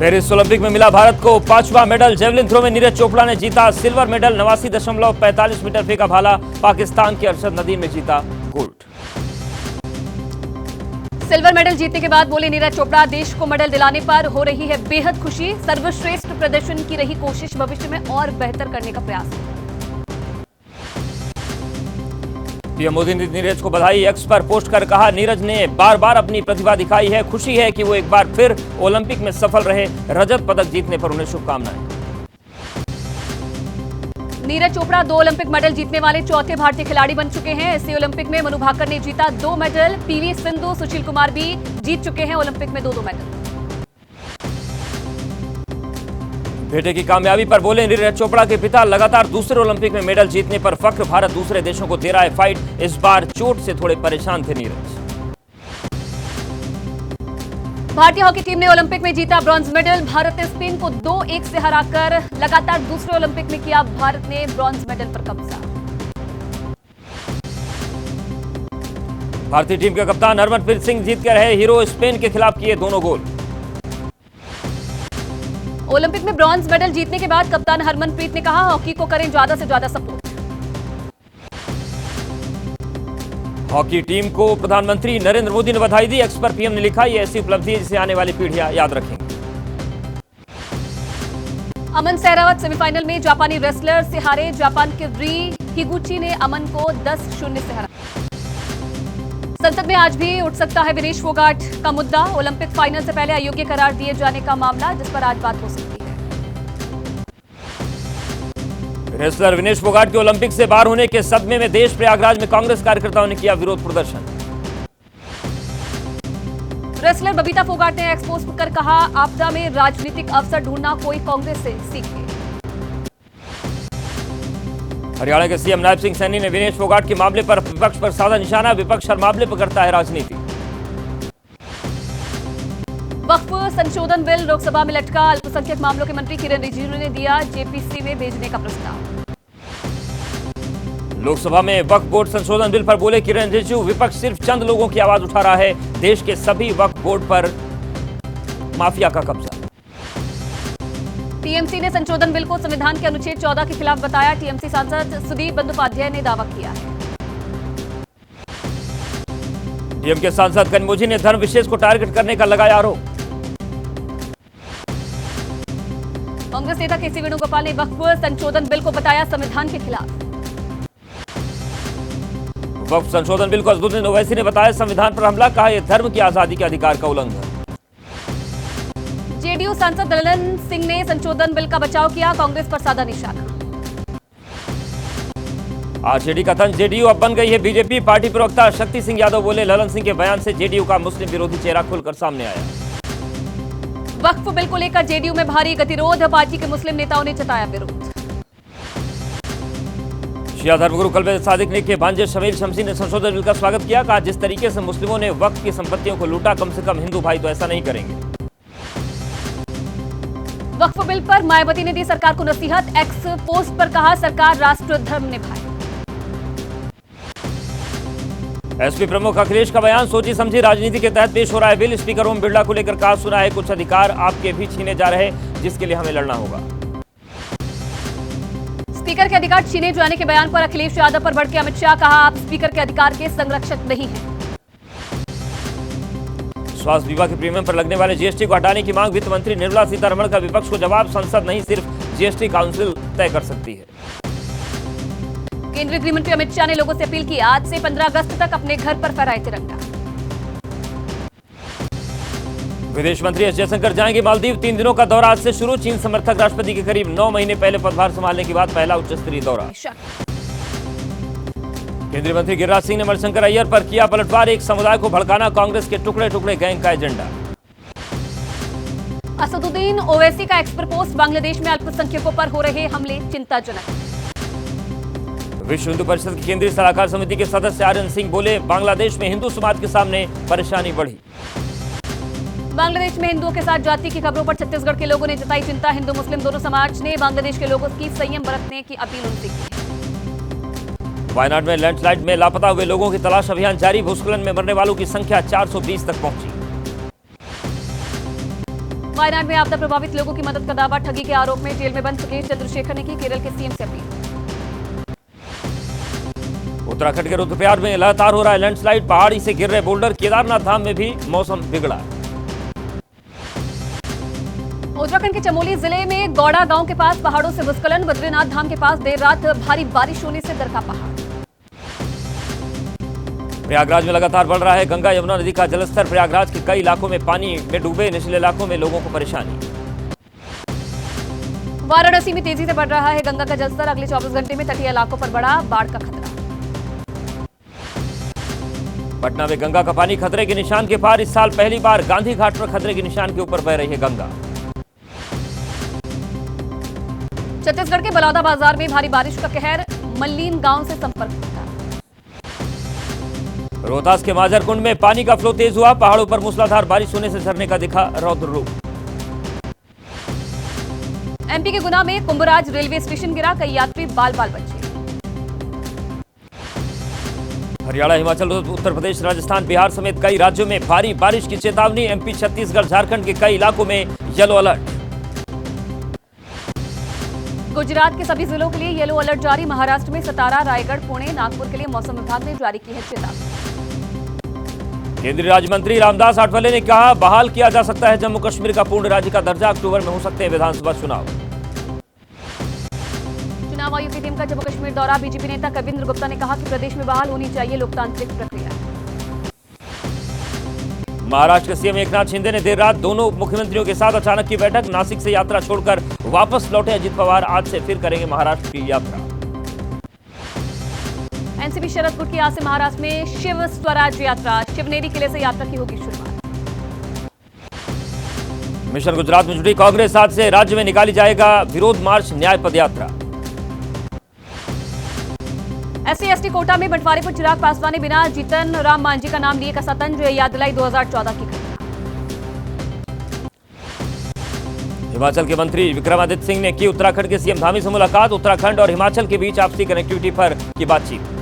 Paris Olympic में मिला भारत को 5वां मेडल। जेवलिन थ्रो में नीरज चोपड़ा ने जीता सिल्वर मेडल। 89.45 मीटर फेंका भाला। पाकिस्तान के अरशद नदीम ने जीता गोल्ड। सिल्वर मेडल जीतने के बाद बोले नीरज चोपड़ा, देश को मेडल दिलाने पर हो रही है बेहद खुशी। सर्वश्रेष्ठ प्रदर्शन की रही कोशिश, भविष्य में और बेहतर करने का प्रयास। पीएम मोदी ने नीरज को बधाई एक्स पर पोस्ट कर कहा, नीरज ने बार बार अपनी प्रतिभा दिखाई है। खुशी है कि वो एक बार फिर ओलंपिक में सफल रहे। रजत पदक जीतने पर उन्हें शुभकामनाएं। नीरज चोपड़ा 2 ओलंपिक मेडल जीतने वाले चौथे भारतीय खिलाड़ी बन चुके हैं। इसी ओलंपिक में मनु भाकर ने जीता 2 मेडल। पीवी सिंधु, सुशील कुमार भी जीत चुके हैं ओलंपिक में 2-2 मेडल। बेटे की कामयाबी पर बोले नीरज चोपड़ा के पिता, लगातार दूसरे ओलंपिक में मेडल जीतने पर फख्र। भारत दूसरे देशों को दे रहा है फाइट। इस बार चोट से थोड़े परेशान थे नीरज। भारतीय हॉकी टीम ने ओलंपिक में जीता ब्रॉन्ज मेडल। भारत ने स्पेन को 2-1 से हराकर लगातार दूसरे ओलंपिक में किया भारत ने ब्रॉन्ज मेडल पर कब्जा। भारतीय टीम के कप्तान हरमनप्रीत सिंह जीत कर रहे हीरो। स्पेन के खिलाफ किए दोनों गोल। ओलंपिक में ब्रॉन्ज मेडल जीतने के बाद कप्तान हरमनप्रीत ने कहा, हॉकी को करें ज्यादा से ज्यादा सपोर्ट। हॉकी टीम को प्रधानमंत्री नरेंद्र मोदी ने बधाई दी। एक्स पर पीएम ने लिखा, ये ऐसी उपलब्धि है जिसे आने वाली पीढ़ियां याद रखेंगी। अमन सहरावत सेमीफाइनल में जापानी रेसलर से हारे। जापान के री हिगुची ने अमन को 10-0 से हराया। संसद में आज भी उठ सकता है विनेश फोगाट का मुद्दा। ओलंपिक फाइनल से पहले अयोग्य करार दिए जाने का मामला, जिस पर आज बात हो सकती है। रेसलर विनेश फोगाट के ओलंपिक से बाहर होने के सदमे में देश प्रयागराज में कांग्रेस कार्यकर्ताओं ने किया विरोध प्रदर्शन। रेसलर बबीता फोगाट ने एक्सपोज कर कहा, आपदा में राजनीतिक अवसर ढूंढना कोई कांग्रेस से सीखे। हरियाणा के सीएम नायब सिंह सैनी ने विनेश फोगाट के मामले पर विपक्ष पर साधा निशाना। विपक्ष हर मामले पर करता है राजनीति। वक्फ संशोधन बिल लोकसभा में लटका। अल्पसंख्यक मामलों के मंत्री किरण रिजिजू ने दिया जेपीसी में भेजने का प्रस्ताव। लोकसभा में वक्फ बोर्ड संशोधन बिल पर बोले किरण रिजिजू, विपक्ष सिर्फ चंद लोगों की आवाज उठा रहा है। देश के सभी वक्फ बोर्ड पर माफिया का कब्जा। टीएमसी ने संशोधन बिल को संविधान के अनुच्छेद 14 के खिलाफ बताया। टीएमसी सांसद सुदीप बंदोपाध्याय ने दावा किया है। डीएमके सांसद कनिमोझी ने धर्म विशेष को टारगेट करने का लगाया आरोप। कांग्रेस नेता केसी वेणुगोपाल ने वक्फ संशोधन बिल को बताया संविधान के खिलाफ। वक्फ संशोधन बिल को अजहरुद्दीन ओवैसी ने बताया संविधान पर हमला। कहा, यह धर्म की आजादी के अधिकार का उल्लंघन। जेडीयू सांसद ललन सिंह ने संशोधन बिल का बचाव किया। कांग्रेस पर साधा निशाना। आरजेडी का तंज, जेडीयू अब बन गई है बीजेपी। पार्टी प्रवक्ता शक्ति सिंह यादव बोले, ललन सिंह के बयान से जेडीयू का मुस्लिम विरोधी चेहरा खुलकर सामने आया। वक्फ बिल को लेकर जेडीयू में भारी गतिरोध। पार्टी के मुस्लिम नेताओं ने जताया विरोध। शिया धर्मगुरु कल्बे सादिक ने के भांजे शमील शमसी ने संशोधन बिल का स्वागत किया। कहा, जिस तरीके से मुस्लिमों ने वक्फ की संपत्तियों को लूटा, कम से कम हिंदू भाई तो ऐसा नहीं करेंगे। वक्फ बिल पर मायावती ने दी सरकार को नसीहत। एक्स पोस्ट पर कहा, सरकार राष्ट्र धर्म निभाए। एसपी प्रमुख अखिलेश का बयान, सोची समझी राजनीति के तहत पेश हो रहा है बिल। स्पीकर ओम बिरला को लेकर कहा, सुना है कुछ अधिकार आपके भी छीने जा रहे, जिसके लिए हमें लड़ना होगा। स्पीकर के अधिकार छीने जाने के बयान पर अखिलेश यादव पर भड़के अमित शाह। कहा, आप स्पीकर के अधिकार के संरक्षक नहीं हैं। स्वास्थ्य बीमा के प्रीमियम पर लगने वाले जीएसटी को हटाने की मांग। वित्त मंत्री निर्मला सीतारमण का विपक्ष को जवाब, संसद नहीं सिर्फ जीएसटी काउंसिल तय कर सकती है। केंद्रीय गृह मंत्री अमित शाह ने लोगों से अपील की, आज से 15 अगस्त तक अपने घर पर फहराए तिरंगा। विदेश मंत्री एस जयशंकर जाएंगे मालदीव। 3 दिनों का दौरा आज से शुरू। चीन समर्थक राष्ट्रपति के करीब 9 महीने पहले पदभार संभालने के बाद पहला उच्च स्तरीय दौरा। केंद्रीय मंत्री गिरिराज सिंह ने मणिशंकर अय्यर पर किया पलटवार। एक समुदाय को भड़काना कांग्रेस के टुकड़े टुकड़े गैंग का एजेंडा। असदुद्दीन ओवैसी का एक्स पर पोस्ट, बांग्लादेश में अल्पसंख्यकों पर हो रहे हमले चिंताजनक। विश्व हिंदू परिषद की केंद्रीय सलाहकार समिति के सदस्य आर्यन सिंह बोले, बांग्लादेश में हिंदू समाज के सामने परेशानी बढ़ी। बांग्लादेश में हिंदुओं के साथ जाति की खबरों पर छत्तीसगढ़ के लोगों ने जताई चिंता। हिंदू मुस्लिम दोनों समाज ने बांग्लादेश के लोगों की संयम बरतने की अपील उनसे की। वायनाड में लैंडस्लाइड में लापता हुए लोगों की तलाश अभियान जारी। भूस्खलन में मरने वालों की संख्या 420 तक पहुंची। वायनाड में आपदा प्रभावित लोगों की मदद का दावा, ठगी के आरोप में जेल में बंद सुकेश चंद्रशेखर ने की केरल के सीएम से अपील। उत्तराखंड के रुद्रप्रयाग में लगातार हो रहा है लैंडस्लाइड, पहाड़ी से गिर रहे बोल्डर, केदारनाथ धाम में भी मौसम बिगड़ा। उत्तराखंड के चमोली जिले में गौड़ा गांव के पास पहाड़ों से भूस्खलन, बद्रीनाथ धाम के पास देर रात भारी बारिश होने से दरका पहाड़। प्रयागराज में लगातार बढ़ रहा है गंगा यमुना नदी का जलस्तर, प्रयागराज के कई इलाकों में पानी में डूबे, निचले इलाकों में लोगों को परेशानी। वाराणसी में तेजी से बढ़ रहा है गंगा का जलस्तर, अगले 24 घंटे में तटीय इलाकों पर बढ़ा बाढ़ का खतरा। पटना में गंगा का पानी खतरे के निशान के पार, इस साल पहली बार गांधी घाट पर खतरे के निशान के ऊपर बह रही है गंगा। छत्तीसगढ़ के बलौदा बाजार में भारी बारिश का कहर, मल्लीन गांव से संपर्क टूटा। रोहतास के माजरकुंड में पानी का फ्लो तेज हुआ, पहाड़ों पर मूसलाधार बारिश होने से झरने का दिखा रौद्र रूप। एमपी के गुना में कुंभराज रेलवे स्टेशन गिरा, कई यात्री बाल बाल बचे। हरियाणा, हिमाचल, उत्तर प्रदेश, राजस्थान, बिहार समेत कई राज्यों में भारी बारिश की चेतावनी, एमपी, छत्तीसगढ़, झारखंड के कई इलाकों में येलो अलर्ट। गुजरात के सभी जिलों के लिए येलो अलर्ट जारी, महाराष्ट्र में सतारा, रायगढ़, पुणे, नागपुर के लिए मौसम विभाग ने जारी की है चेतावनी। केंद्रीय राज्य मंत्री रामदास आठवले ने कहा, बहाल किया जा सकता है जम्मू कश्मीर का पूर्ण राज्य का दर्जा, अक्टूबर में हो सकते हैं विधानसभा चुनाव। चुनाव आयोग की टीम का जम्मू कश्मीर दौरा, बीजेपी नेता कविंद्र गुप्ता ने कहा कि प्रदेश में बहाल होनी चाहिए लोकतांत्रिक प्रक्रिया। महाराष्ट्र के सीएम एकनाथ शिंदे ने देर रात दोनों मुख्यमंत्रियों के साथ अचानक की बैठक, नासिक से यात्रा छोड़कर वापस लौटे अजित पवार, आज से फिर करेंगे महाराष्ट्र की यात्रा। एनसीपी शरद कुट की आज से महाराष्ट्र में शिव स्वराज यात्रा, शिवनेरी किले से यात्रा की होगी शुरुआत। मिशन गुजरात में जुटी कांग्रेस, आज से राज्य में निकाली जाएगा विरोध मार्च, न्याय पदयात्रा। SC/ST कोटा में बंटवारे पर चिराग पासवान ने बिना जीतन राम मांझी का नाम लिए का सतंज, याद दिलाई 2014 की घटना। हिमाचल के मंत्री विक्रमादित्य सिंह ने की उत्तराखंड के सीएम धामी से मुलाकात, उत्तराखंड और हिमाचल के बीच आपसी कनेक्टिविटी पर की बातचीत।